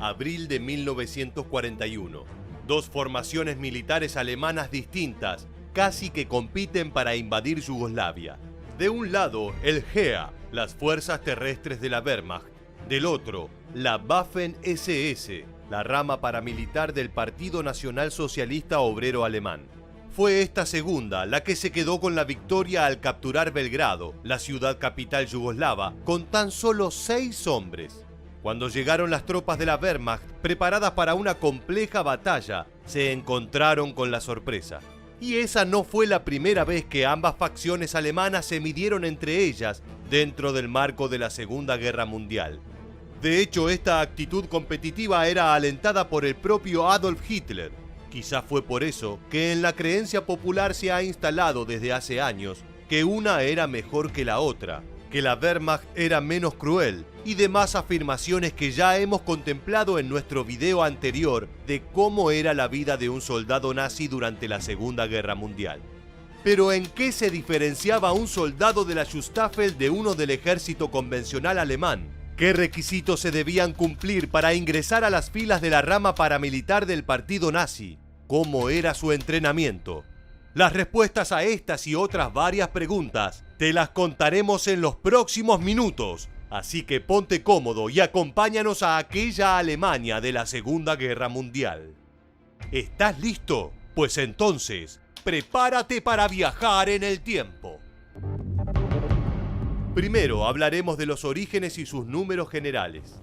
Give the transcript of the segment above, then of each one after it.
abril de 1941. Dos formaciones militares alemanas distintas casi que compiten para invadir Yugoslavia. De un lado, el GEA, las fuerzas terrestres de la Wehrmacht. Del otro, la Waffen-SS, la rama paramilitar del Partido Nacional Socialista Obrero Alemán. Fue esta segunda la que se quedó con la victoria al capturar Belgrado, la ciudad capital yugoslava, con tan solo 6 hombres. Cuando llegaron las tropas de la Wehrmacht, preparadas para una compleja batalla, se encontraron con la sorpresa. Y esa no fue la primera vez que ambas facciones alemanas se midieron entre ellas dentro del marco de la Segunda Guerra Mundial. De hecho, esta actitud competitiva era alentada por el propio Adolf Hitler. Quizá fue por eso que en la creencia popular se ha instalado desde hace años que una era mejor que la otra, que la Wehrmacht era menos cruel y demás afirmaciones que ya hemos contemplado en nuestro video anterior de cómo era la vida de un soldado nazi durante la Segunda Guerra Mundial. Pero ¿en qué se diferenciaba un soldado de la Schutzstaffel de uno del ejército convencional alemán? ¿Qué requisitos se debían cumplir para ingresar a las filas de la rama paramilitar del partido nazi? ¿Cómo era su entrenamiento? Las respuestas a estas y otras varias preguntas te las contaremos en los próximos minutos, así que ponte cómodo y acompáñanos a aquella Alemania de la Segunda Guerra Mundial. ¿Estás listo? Pues entonces, prepárate para viajar en el tiempo. Primero hablaremos de los orígenes y sus números generales.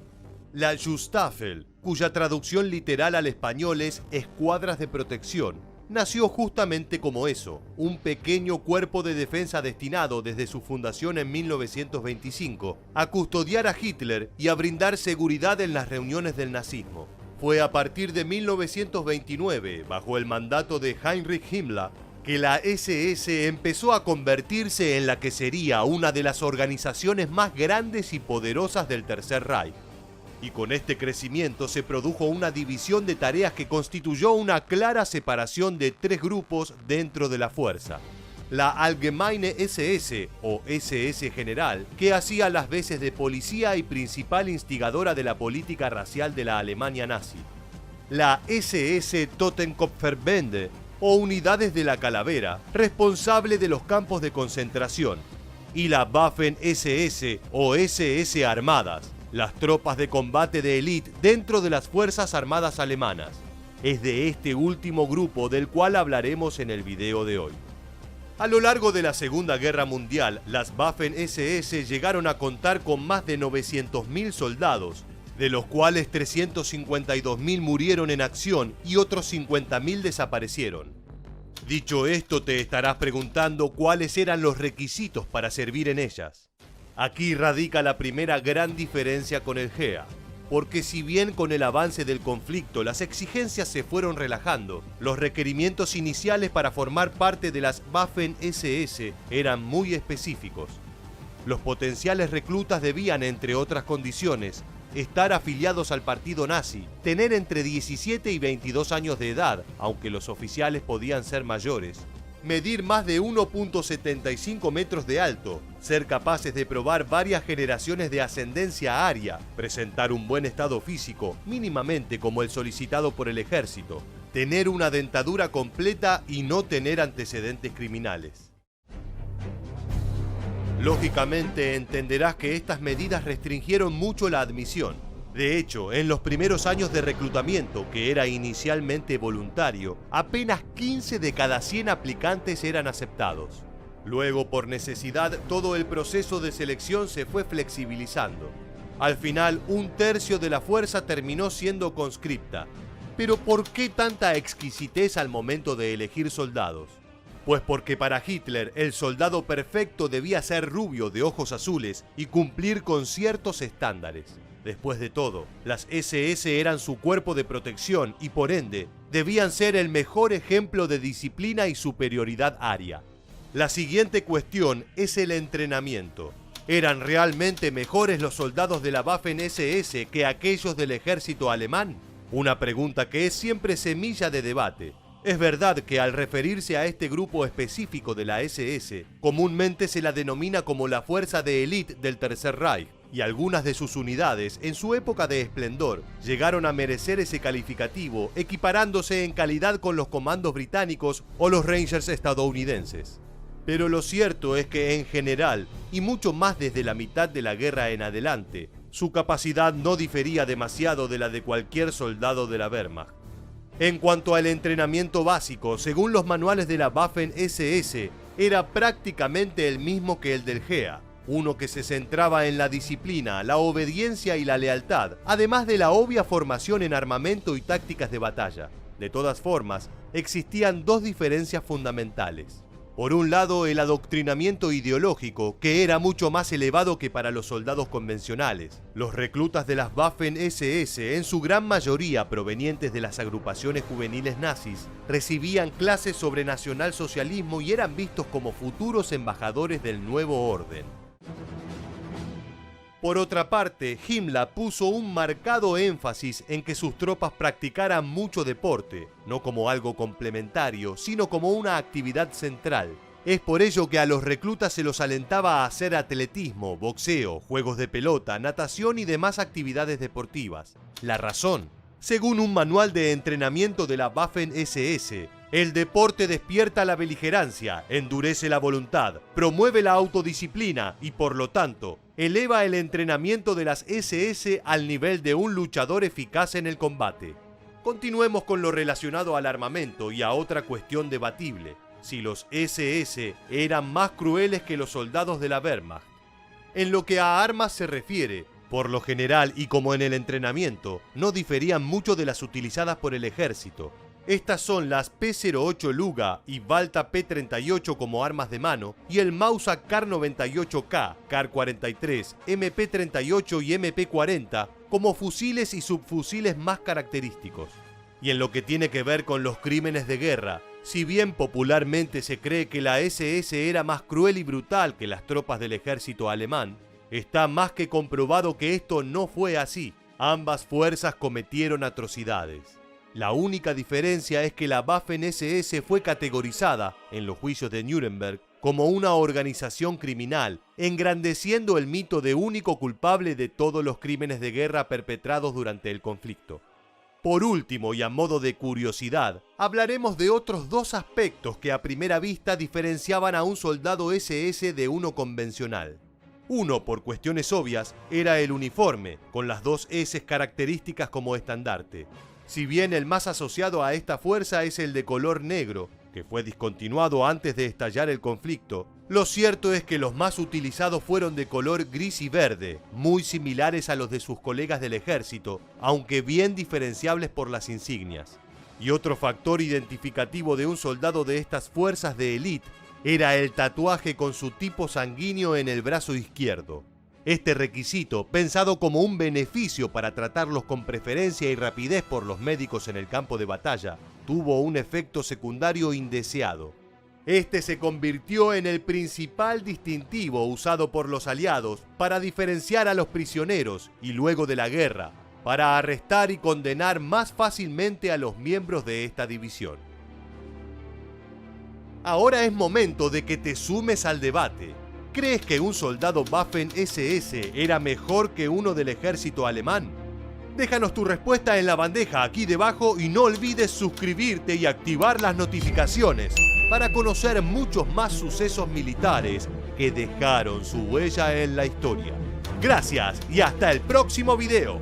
La Schutzstaffel, cuya traducción literal al español es escuadras de protección, nació justamente como eso, un pequeño cuerpo de defensa destinado desde su fundación en 1925 a custodiar a Hitler y a brindar seguridad en las reuniones del nazismo. Fue a partir de 1929, bajo el mandato de Heinrich Himmler, que la SS empezó a convertirse en la que sería una de las organizaciones más grandes y poderosas del Tercer Reich. Y con este crecimiento se produjo una división de tareas que constituyó una clara separación de 3 grupos dentro de la fuerza. La Allgemeine SS, o SS General, que hacía las veces de policía y principal instigadora de la política racial de la Alemania nazi. La SS Totenkopfverbände, o Unidades de la Calavera, responsable de los campos de concentración. Y la Waffen-SS, o SS Armadas, las tropas de combate de élite dentro de las Fuerzas Armadas alemanas. Es de este último grupo del cual hablaremos en el video de hoy. A lo largo de la Segunda Guerra Mundial, las Waffen-SS llegaron a contar con más de 900.000 soldados, de los cuales 352.000 murieron en acción y otros 50.000 desaparecieron. Dicho esto, te estarás preguntando cuáles eran los requisitos para servir en ellas. Aquí radica la primera gran diferencia con el GEA, porque si bien con el avance del conflicto las exigencias se fueron relajando, los requerimientos iniciales para formar parte de las Waffen-SS eran muy específicos. Los potenciales reclutas debían, entre otras condiciones, estar afiliados al partido nazi, tener entre 17 y 22 años de edad, aunque los oficiales podían ser mayores, medir más de 1,75 metros de alto, ser capaces de probar varias generaciones de ascendencia aria, presentar un buen estado físico, mínimamente como el solicitado por el ejército, tener una dentadura completa y no tener antecedentes criminales. Lógicamente entenderás que estas medidas restringieron mucho la admisión. De hecho, en los primeros años de reclutamiento, que era inicialmente voluntario, apenas 15 de cada 100 aplicantes eran aceptados. Luego, por necesidad, todo el proceso de selección se fue flexibilizando. Al final, 1/3 de la fuerza terminó siendo conscripta. Pero ¿por qué tanta exquisitez al momento de elegir soldados? Pues porque para Hitler el soldado perfecto debía ser rubio de ojos azules y cumplir con ciertos estándares. Después de todo, las SS eran su cuerpo de protección y por ende debían ser el mejor ejemplo de disciplina y superioridad aria. La siguiente cuestión es el entrenamiento. ¿Eran realmente mejores los soldados de la Waffen-SS que aquellos del ejército alemán? Una pregunta que es siempre semilla de debate. Es verdad que al referirse a este grupo específico de la SS, comúnmente se la denomina como la fuerza de élite del Tercer Reich, y algunas de sus unidades, en su época de esplendor, llegaron a merecer ese calificativo, equiparándose en calidad con los comandos británicos o los Rangers estadounidenses. Pero lo cierto es que en general, y mucho más desde la mitad de la guerra en adelante, su capacidad no difería demasiado de la de cualquier soldado de la Wehrmacht. En cuanto al entrenamiento básico, según los manuales de la Waffen-SS, era prácticamente el mismo que el del GEA, uno que se centraba en la disciplina, la obediencia y la lealtad, además de la obvia formación en armamento y tácticas de batalla. De todas formas, existían dos diferencias fundamentales. Por un lado, el adoctrinamiento ideológico, que era mucho más elevado que para los soldados convencionales. Los reclutas de las Waffen-SS, en su gran mayoría provenientes de las agrupaciones juveniles nazis, recibían clases sobre nacionalsocialismo y eran vistos como futuros embajadores del nuevo orden. Por otra parte, Himmler puso un marcado énfasis en que sus tropas practicaran mucho deporte, no como algo complementario, sino como una actividad central. Es por ello que a los reclutas se los alentaba a hacer atletismo, boxeo, juegos de pelota, natación y demás actividades deportivas. La razón: según un manual de entrenamiento de la Waffen-SS, el deporte despierta la beligerancia, endurece la voluntad, promueve la autodisciplina y, por lo tanto, eleva el entrenamiento de las SS al nivel de un luchador eficaz en el combate. Continuemos con lo relacionado al armamento y a otra cuestión debatible: si los SS eran más crueles que los soldados de la Wehrmacht. En lo que a armas se refiere, por lo general y como en el entrenamiento, no diferían mucho de las utilizadas por el ejército. Estas son las P-08 Luga y Balta P-38 como armas de mano, y el Mauser Kar-98K, Kar-43, MP-38 y MP-40 como fusiles y subfusiles más característicos. Y en lo que tiene que ver con los crímenes de guerra, si bien popularmente se cree que la SS era más cruel y brutal que las tropas del ejército alemán, está más que comprobado que esto no fue así. Ambas fuerzas cometieron atrocidades. La única diferencia es que la Waffen-SS fue categorizada, en los juicios de Nuremberg, como una organización criminal, engrandeciendo el mito de único culpable de todos los crímenes de guerra perpetrados durante el conflicto. Por último, y a modo de curiosidad, hablaremos de otros dos aspectos que a primera vista diferenciaban a un soldado SS de uno convencional. Uno, por cuestiones obvias, era el uniforme, con las dos S características como estandarte. Si bien el más asociado a esta fuerza es el de color negro, que fue discontinuado antes de estallar el conflicto, lo cierto es que los más utilizados fueron de color gris y verde, muy similares a los de sus colegas del ejército, aunque bien diferenciables por las insignias. Y otro factor identificativo de un soldado de estas fuerzas de élite era el tatuaje con su tipo sanguíneo en el brazo izquierdo. Este requisito, pensado como un beneficio para tratarlos con preferencia y rapidez por los médicos en el campo de batalla, tuvo un efecto secundario indeseado. Este se convirtió en el principal distintivo usado por los aliados para diferenciar a los prisioneros y luego de la guerra, para arrestar y condenar más fácilmente a los miembros de esta división. Ahora es momento de que te sumes al debate. ¿Crees que un soldado Waffen-SS era mejor que uno del ejército alemán? Déjanos tu respuesta en la bandeja aquí debajo y no olvides suscribirte y activar las notificaciones para conocer muchos más sucesos militares que dejaron su huella en la historia. Gracias y hasta el próximo video.